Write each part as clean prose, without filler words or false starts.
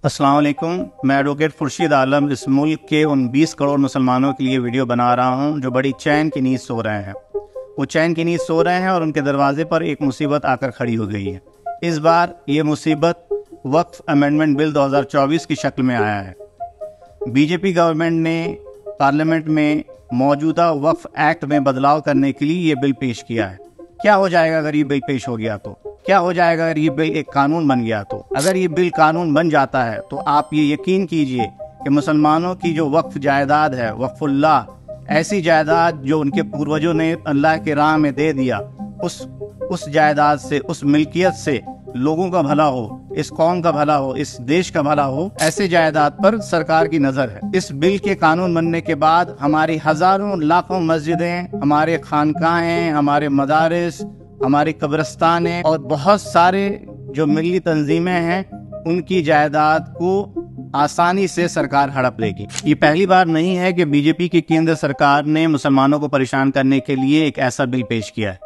अस्सलाम वालेकुम। मैं एडवोकेट खुर्शीद आलम इस मुल्क के उन 20 करोड़ मुसलमानों के लिए वीडियो बना रहा हूं जो बड़ी चैन की नींद सो रहे हैं। वो चैन की नींद सो रहे हैं और उनके दरवाजे पर एक मुसीबत आकर खड़ी हो गई है। इस बार ये मुसीबत वक्फ अमेंडमेंट बिल 2024 की शक्ल में आया है। बीजेपी गवर्नमेंट ने पार्लियामेंट में मौजूदा वक्फ एक्ट में बदलाव करने के लिए ये बिल पेश किया है। क्या हो जाएगा अगर ये बिल पेश हो गया तो? क्या हो जाएगा अगर ये बिल एक कानून बन गया तो? अगर ये बिल कानून बन जाता है तो आप ये यकीन कीजिए कि मुसलमानों की जो वक्फ जायदाद है, वक्फुल्लाह, ऐसी जायदाद जो उनके पूर्वजों ने अल्लाह के राह में दे दिया, उस जायदाद से, उस मिल्कियत से लोगों का भला हो, इस कौम का भला हो, इस देश का भला हो, ऐसे जायदाद पर सरकार की नजर है। इस बिल के कानून बनने के बाद हमारी हजारों लाखों मस्जिदें, हमारे खानकाहें, हमारे मदारिस, हमारी कब्रिस्तानें और बहुत सारे जो मिली तंजीमें हैं, उनकी जायदाद को आसानी से सरकार हड़प लेगी। ये पहली बार नहीं है कि बीजेपी की केंद्र सरकार ने मुसलमानों को परेशान करने के लिए एक ऐसा बिल पेश किया है।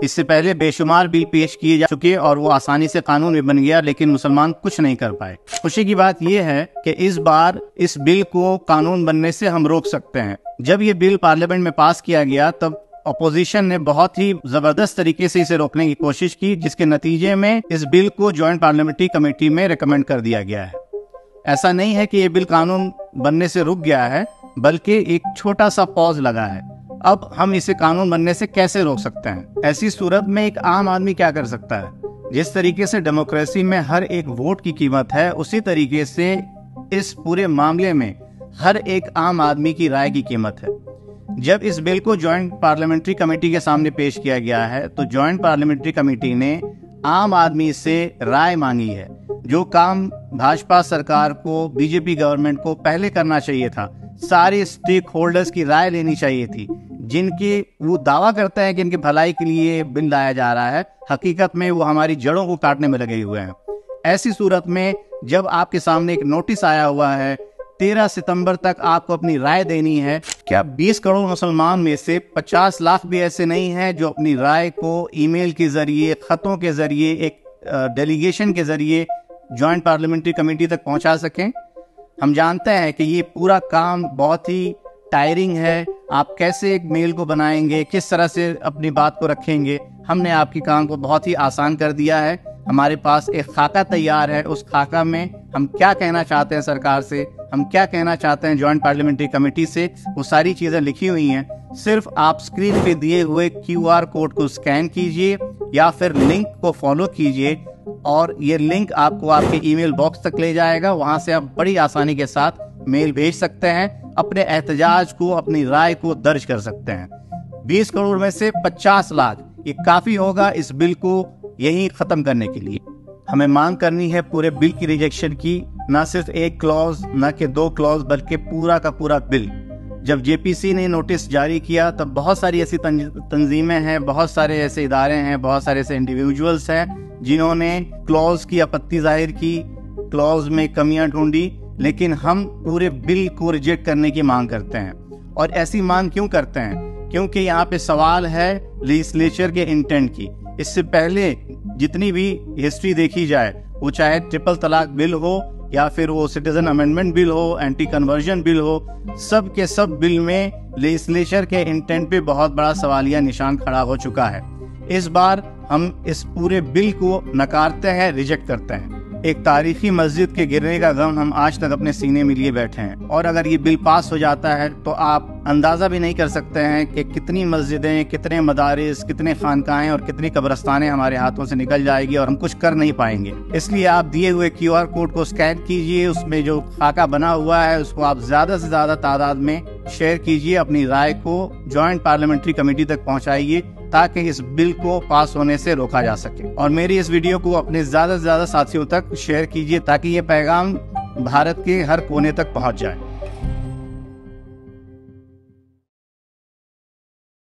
इससे पहले बेशुमार बिल पेश किए जा चुके और वो आसानी से कानून भी बन गया, लेकिन मुसलमान कुछ नहीं कर पाए। खुशी की बात यह है कि इस बार इस बिल को कानून बनने से हम रोक सकते हैं। जब ये बिल पार्लियामेंट में पास किया गया तब अपोजिशन ने बहुत ही जबरदस्त तरीके से इसे रोकने की कोशिश की, जिसके नतीजे में इस बिल को जॉइंट पार्लियामेंट्री कमेटी में रिकमेंड कर दिया गया है। ऐसा नहीं है कि ये बिल कानून बनने से रुक गया है, बल्कि एक छोटा सा पॉज लगा है। अब हम इसे कानून बनने से कैसे रोक सकते हैं? ऐसी सूरत में एक आम आदमी क्या कर सकता है? जिस तरीके से डेमोक्रेसी में हर एक वोट की कीमत है, उसी तरीके से इस पूरे मामले में हर एक आम आदमी की राय की कीमत है। जब इस बिल को जॉइंट पार्लियामेंट्री कमेटी के सामने पेश किया गया है तो जॉइंट पार्लियामेंट्री कमेटी ने आम आदमी से राय मांगी है। जो काम भाजपा सरकार को, बीजेपी गवर्नमेंट को पहले करना चाहिए था, सारे स्टेक होल्डर्स की राय लेनी चाहिए थी, जिनके वो दावा करते हैं कि इनकी भलाई के लिए बिल लाया जा रहा है, हकीकत में वो हमारी जड़ों को काटने में लगे हुए हैं। ऐसी सूरत में जब आपके सामने एक नोटिस आया हुआ है, 13 सितंबर तक आपको अपनी राय देनी है, क्या 20 करोड़ मुसलमान में से 50 लाख भी ऐसे नहीं हैं जो अपनी राय को ईमेल के जरिए, खतों के जरिए, एक डेलीगेशन के जरिए जॉइंट पार्लियामेंट्री कमेटी तक पहुंचा सकें? हम जानते हैं कि ये पूरा काम बहुत ही टायरिंग है। आप कैसे एक मेल को बनाएंगे, किस तरह से अपनी बात को रखेंगे? हमने आपके काम को बहुत ही आसान कर दिया है। हमारे पास एक खाका तैयार है। उस खाका में हम क्या कहना चाहते हैं सरकार से, हम क्या कहना चाहते हैं जॉइंट पार्लियामेंट्री कमेटी से, वो सारी चीजें लिखी हुई हैं। सिर्फ आप स्क्रीन पे दिए हुए QR कोड को स्कैन कीजिए या फिर लिंक को फॉलो कीजिए और ये लिंक आपको आपके ईमेल बॉक्स तक ले जाएगा। वहां से आप बड़ी आसानी के साथ मेल भेज सकते हैं, अपने एहतजाज को, अपनी राय को दर्ज कर सकते हैं। 20 करोड़ में से 50 लाख, ये काफी होगा इस बिल को यही खत्म करने के लिए। हमें मांग करनी है पूरे बिल की रिजेक्शन की, ना सिर्फ एक क्लॉज, ना कि 2 क्लॉज, बल्कि पूरा का पूरा बिल। जब JPC ने नोटिस जारी किया तब बहुत सारी ऐसी तंजीमें हैं, बहुत सारे ऐसे इदारे हैं, बहुत सारे ऐसे इंडिविजुअल्स हैं जिन्होंने क्लॉज की आपत्ति जाहिर की, क्लॉज में कमियां ढूंढी, लेकिन हम पूरे बिल को रिजेक्ट करने की मांग करते हैं। और ऐसी मांग क्यों करते हैं? क्योंकि यहाँ पे सवाल है लेजिस्लेचर के इंटेंट की। इससे पहले जितनी भी हिस्ट्री देखी जाए, वो चाहे ट्रिपल तलाक बिल हो या फिर वो सिटीजन अमेंडमेंट बिल हो, एंटी कन्वर्जन बिल हो, सब के सब बिल में लेजिस्लेचर के इंटेंट पे बहुत बड़ा सवालिया निशान खड़ा हो चुका है। इस बार हम इस पूरे बिल को नकारते हैं, रिजेक्ट करते हैं। एक तारीखी मस्जिद के गिरने का गम हम आज तक अपने सीने में लिए बैठे हैं, और अगर ये बिल पास हो जाता है तो आप अंदाजा भी नहीं कर सकते हैं कि कितनी मस्जिदें, कितने मदारिस, कितने खानकाहें और कितनी कब्रिस्तानें हमारे हाथों से निकल जाएगी और हम कुछ कर नहीं पाएंगे। इसलिए आप दिए हुए QR कोड को स्कैन कीजिए, उसमें जो खाका बना हुआ है उसको आप ज्यादा से ज्यादा तादाद में शेयर कीजिए, अपनी राय को जॉइंट पार्लियामेंट्री कमेटी तक पहुंचाइए ताकि इस बिल को पास होने से रोका जा सके। और मेरी इस वीडियो को अपने ज्यादा से ज्यादा साथियों तक शेयर कीजिए ताकि ये पैगाम भारत के हर कोने तक पहुंच जाए।